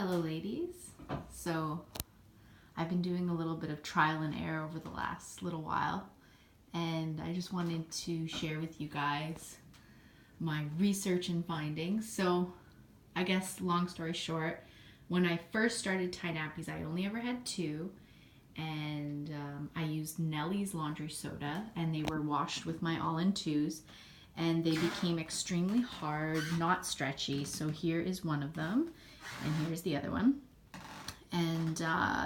Hello ladies. So I've been doing a little bit of trial and error over the last little while, and I just wanted to share with you guys my research and findings. So I guess long story short, when I first started tie nappies, I only ever had two, and I used Nellie's laundry soda, and they were washed with my all-in-twos, and they became extremely hard, not stretchy. So here is one of them, and here's the other one. And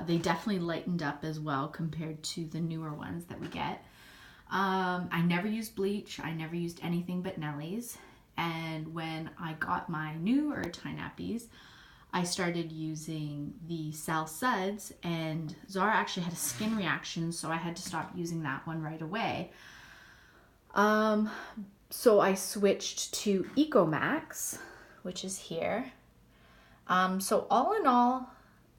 they definitely lightened up as well compared to the newer ones that we get. I never used bleach. I never used anything but Nellie's. And when I got my newer tie nappies, I started using the Sal Suds, and Zara actually had a skin reaction, so I had to stop using that one right away. So I switched to Eco Max, which is here. So all in all,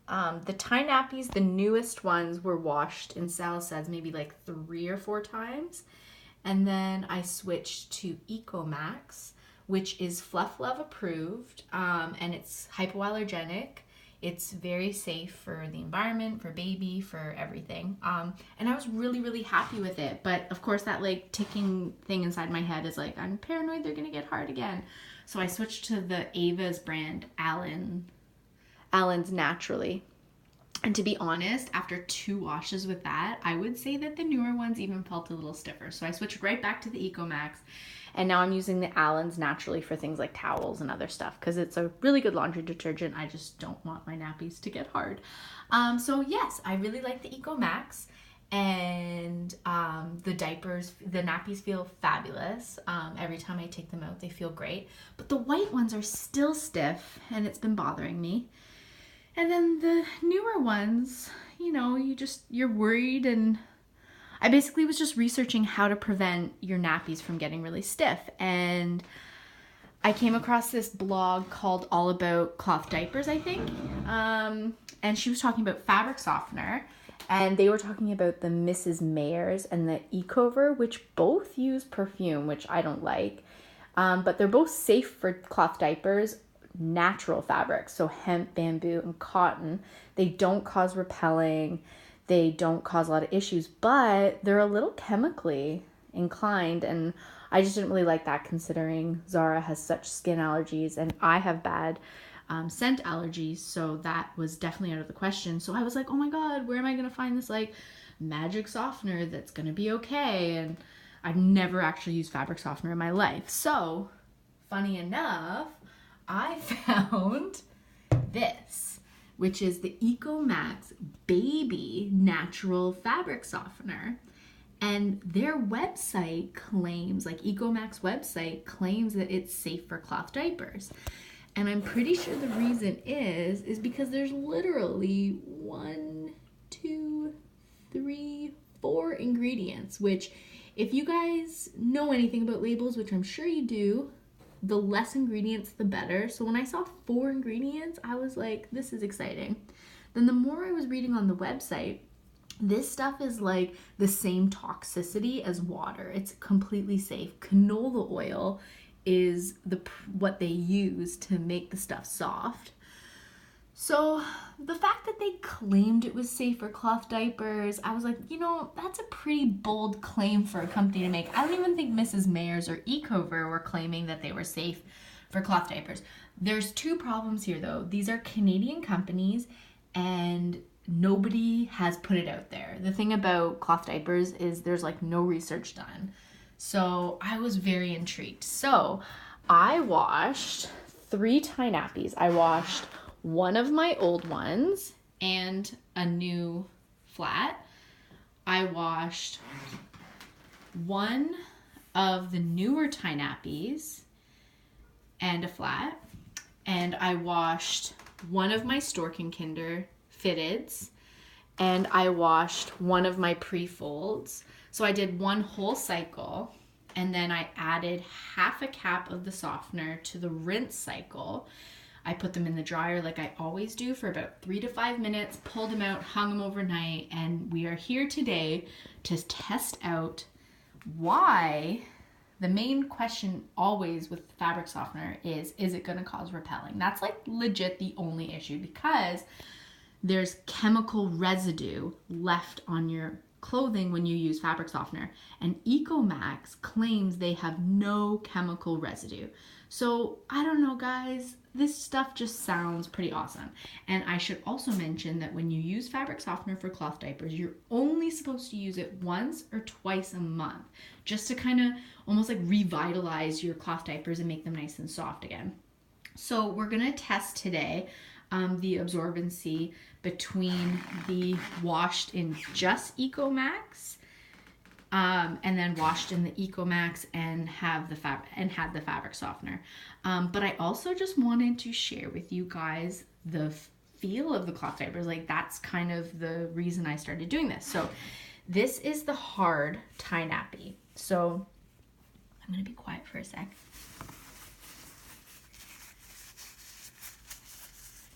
the tie nappies, the newest ones, were washed in Sal Suds maybe like 3 or 4 times. And then I switched to Eco Max, which is Fluff Love approved, and it's hypoallergenic. It's very safe for the environment, for baby, for everything. And I was really, really happy with it. But of course that like ticking thing inside my head is like, I'm paranoid they're gonna get hard again. So I switched to the Ava's brand, Allen's Naturally. And to be honest, after 2 washes with that, I would say that the newer ones even felt a little stiffer. So I switched right back to the Eco Max. And now I'm using the Allen's Naturally for things like towels and other stuff, because it's a really good laundry detergent. I just don't want my nappies to get hard. So yes, I really like the Eco Max. And the nappies feel fabulous. Every time I take them out, they feel great. But the white ones are still stiff, and it's been bothering me. And then the newer ones, you know, you're worried, and I basically was just researching how to prevent your nappies from getting really stiff. And I came across this blog called All About Cloth Diapers, I think. And she was talking about fabric softener. And they were talking about the Mrs. Mayer's and the Ecover, which both use perfume, which I don't like. But they're both safe for cloth diapers, natural fabrics. So hemp, bamboo, and cotton. They don't cause repelling. They don't cause a lot of issues, but they're a little chemically inclined. And I just didn't really like that, considering Zara has such skin allergies and I have bad scent allergies, so that was definitely out of the question. So I was like, oh my god, where am I going to find this like magic softener that's going to be okay? And I've never actually used fabric softener in my life. So funny enough, I found this, which is the Eco Max Baby Natural Fabric Softener. And their website claims, like Eco Max website claims, that it's safe for cloth diapers. And I'm pretty sure the reason is because there's literally 1, 2, 3, 4 ingredients, which if you guys know anything about labels, which I'm sure you do, the less ingredients, the better. So when I saw 4 ingredients, I was like, this is exciting. Then the more I was reading on the website, this stuff is like the same toxicity as water. It's completely safe. Canola oil is what they use to make the stuff soft. So the fact that they claimed it was safe for cloth diapers, I was like, you know, that's a pretty bold claim for a company to make. I don't even think Mrs. Mayer's or Ecover were claiming that they were safe for cloth diapers. There's 2 problems here though. These are Canadian companies and nobody has put it out there. The thing about cloth diapers is there's like no research done. So I was very intrigued. So I washed 3 tie nappies. I washed one of my old ones and a new flat. I washed one of the newer tie nappies and a flat. And I washed one of my Stork & Kinder fitteds. And I washed one of my pre-folds. So I did one whole cycle, and then I added half a cap of the softener to the rinse cycle. I put them in the dryer like I always do for about 3 to 5 minutes, pulled them out, hung them overnight, and we are here today to test out why the main question always with fabric softener is it going to cause repelling? That's like legit the only issue, because there's chemical residue left on your clothing when you use fabric softener, and Ecomax claims they have no chemical residue. So I don't know, guys, this stuff just sounds pretty awesome. And I should also mention that when you use fabric softener for cloth diapers, you're only supposed to use it once or twice a month, just to kind of almost like revitalize your cloth diapers and make them nice and soft again. So we're gonna test today the absorbency between the washed in just Ecomax and then washed in the Ecomax and had the fabric softener. But I also just wanted to share with you guys the feel of the cloth diapers. Like, that's kind of the reason I started doing this. So this is the hard tie nappy. So I'm gonna be quiet for a sec.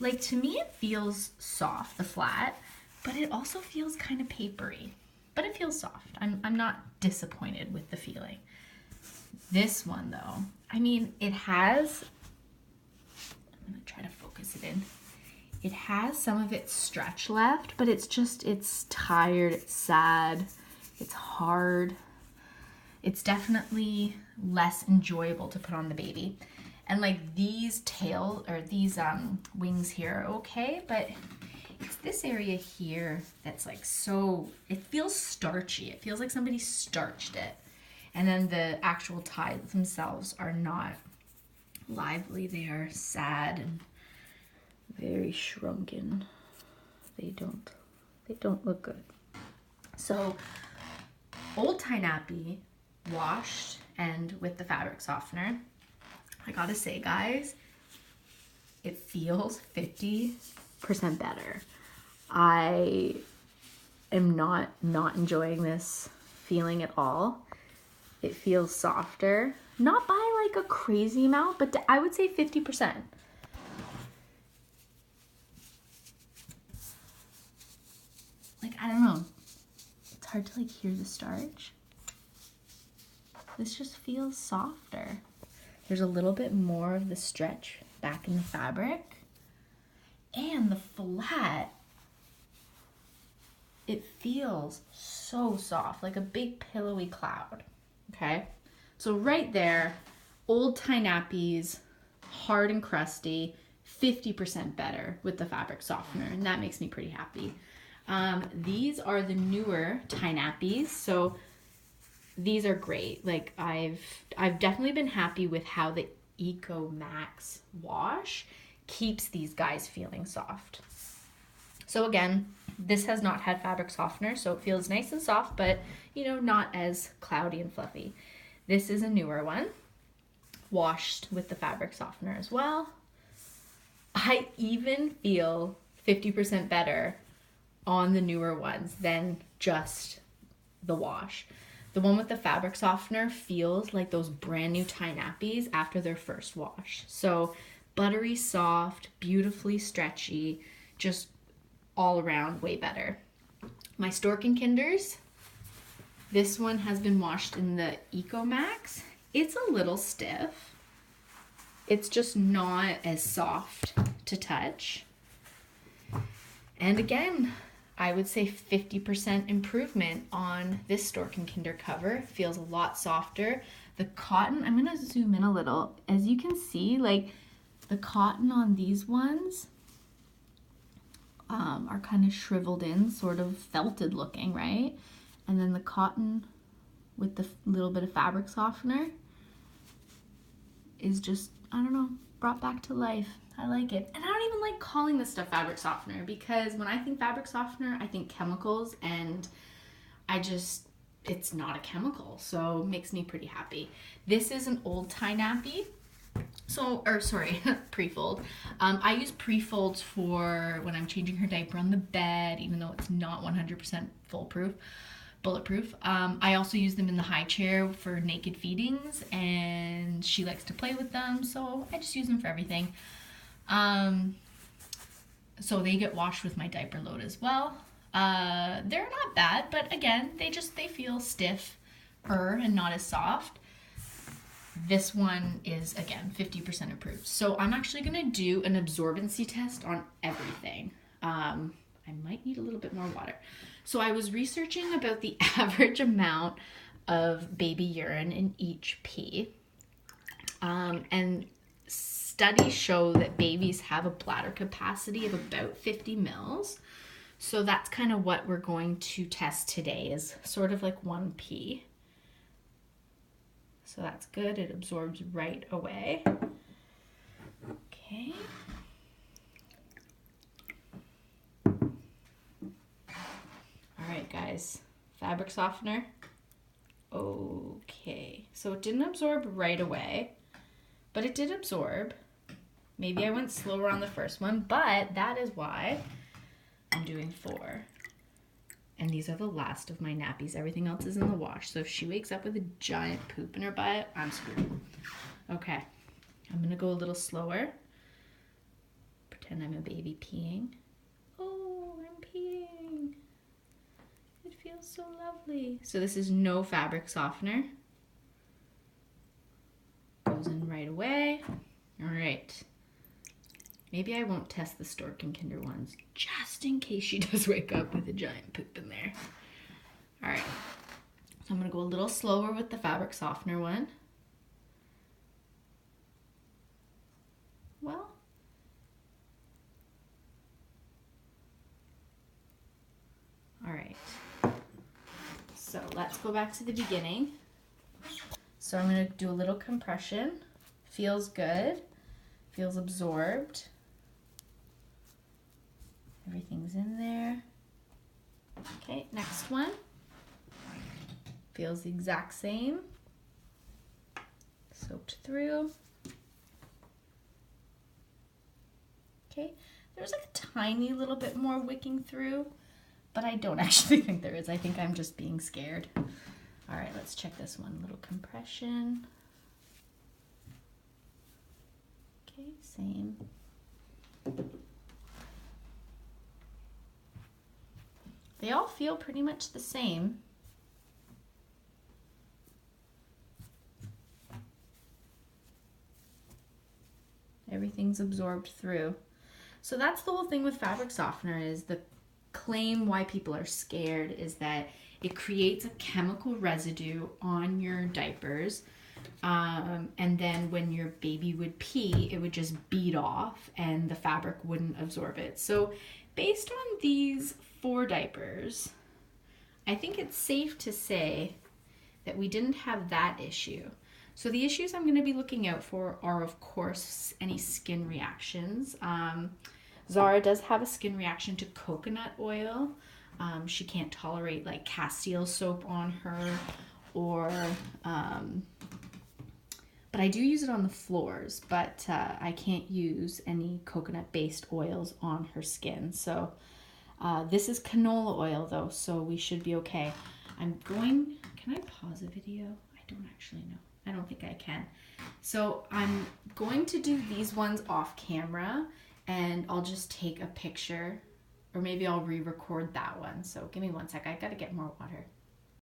Like, to me, it feels soft, the flat, but it also feels kind of papery, but it feels soft. I'm not disappointed with the feeling. This one though, I mean, it has, I'm gonna try to focus it in. It has some of its stretch left, but it's tired, it's sad, it's hard. It's definitely less enjoyable to put on the baby. And like these wings here are okay, but it's this area here that's like it feels starchy. It feels like somebody starched it. And then the actual ties themselves are not lively. They are sad and very shrunken. They don't look good. So old tie nappy, washed and with the fabric softener, I gotta say, guys, it feels 50% better. I am not enjoying this feeling at all. It feels softer, not by like a crazy amount, but I would say 50%. Like, I don't know. It's hard to like hear the starch. This just feels softer. There's a little bit more of the stretch back in the fabric. And the flat, it feels so soft, like a big pillowy cloud, okay? So right there, old tie nappies, hard and crusty, 50% better with the fabric softener, and that makes me pretty happy. These are the newer tie nappies, so these are great. Like, I've definitely been happy with how the Ecomax wash keeps these guys feeling soft. So again, this has not had fabric softener, so it feels nice and soft, but you know, not as cloudy and fluffy. This is a newer one, washed with the fabric softener as well. I even feel 50% better on the newer ones than just the wash. The one with the fabric softener feels like those brand new tie nappies after their first wash. So buttery soft, beautifully stretchy, just all around way better. My Stork & Kinders, this one has been washed in the Ecomax. It's a little stiff. It's just not as soft to touch. And again, I would say 50% improvement on this Stork & Kinder cover. Feels a lot softer. The cotton, I'm gonna zoom in a little. As you can see, like the cotton on these ones are kind of shriveled in, sort of felted looking, right? And then the cotton with the little bit of fabric softener is just, I don't know, brought back to life. I like it. And I don't even like calling this stuff fabric softener, because when I think fabric softener, I think chemicals, and it's not a chemical, so it makes me pretty happy. This is an old tie nappy. Pre-fold. I use pre-folds for when I'm changing her diaper on the bed, even though it's not 100% bulletproof. I also use them in the high chair for naked feedings, and she likes to play with them, so I just use them for everything. So they get washed with my diaper load as well. They're not bad, but again, they feel stiffer and not as soft. this one is, again, 50% approved. So I'm actually going to do an absorbency test on everything. I might need a little bit more water. So I was researching about the average amount of baby urine in each pee. And studies show that babies have a bladder capacity of about 50 mils. So that's kind of what we're going to test today, is sort of like one pee. So that's good. It absorbs right away. Okay. All right, guys. Fabric softener. Okay. So it didn't absorb right away, but it did absorb. Maybe I went slower on the first one, but that is why I'm doing 4. And these are the last of my nappies. Everything else is in the wash. So if she wakes up with a giant poop in her butt, I'm screwed. Okay, I'm gonna go a little slower. Pretend I'm a baby peeing. Oh, I'm peeing. It feels so lovely. So this is no fabric softener. Goes in right away. All right. Maybe I won't test the Stork and Kinder ones, just in case she does wake up with a giant poop in there. All right, so I'm gonna go a little slower with the fabric softener one. Well, all right. So let's go back to the beginning. So I'm gonna do a little compression. Feels good, feels absorbed. Everything's in there. Okay, next one. Feels the exact same. Soaked through. Okay, there's like a tiny little bit more wicking through, but I don't actually think there is. I think I'm just being scared. All right, let's check this one. Little compression. Okay, same. They all feel pretty much the same. Everything's absorbed through. So that's the whole thing with fabric softener, is the claim why people are scared is that it creates a chemical residue on your diapers. And then when your baby would pee, it would just bead off and the fabric wouldn't absorb it. So based on these 4 diapers, I think it's safe to say that we didn't have that issue. So the issues I'm going to be looking out for are, of course, any skin reactions. Zara does have a skin reaction to coconut oil. She can't tolerate like Castile soap on her, or but I do use it on the floors, but I can't use any coconut-based oils on her skin. So this is canola oil though, so we should be okay. Can I pause a video? I don't actually know. I don't think I can. So I'm going to do these ones off camera, and I'll just take a picture, or maybe I'll re-record that one. So give me one sec, I gotta get more water.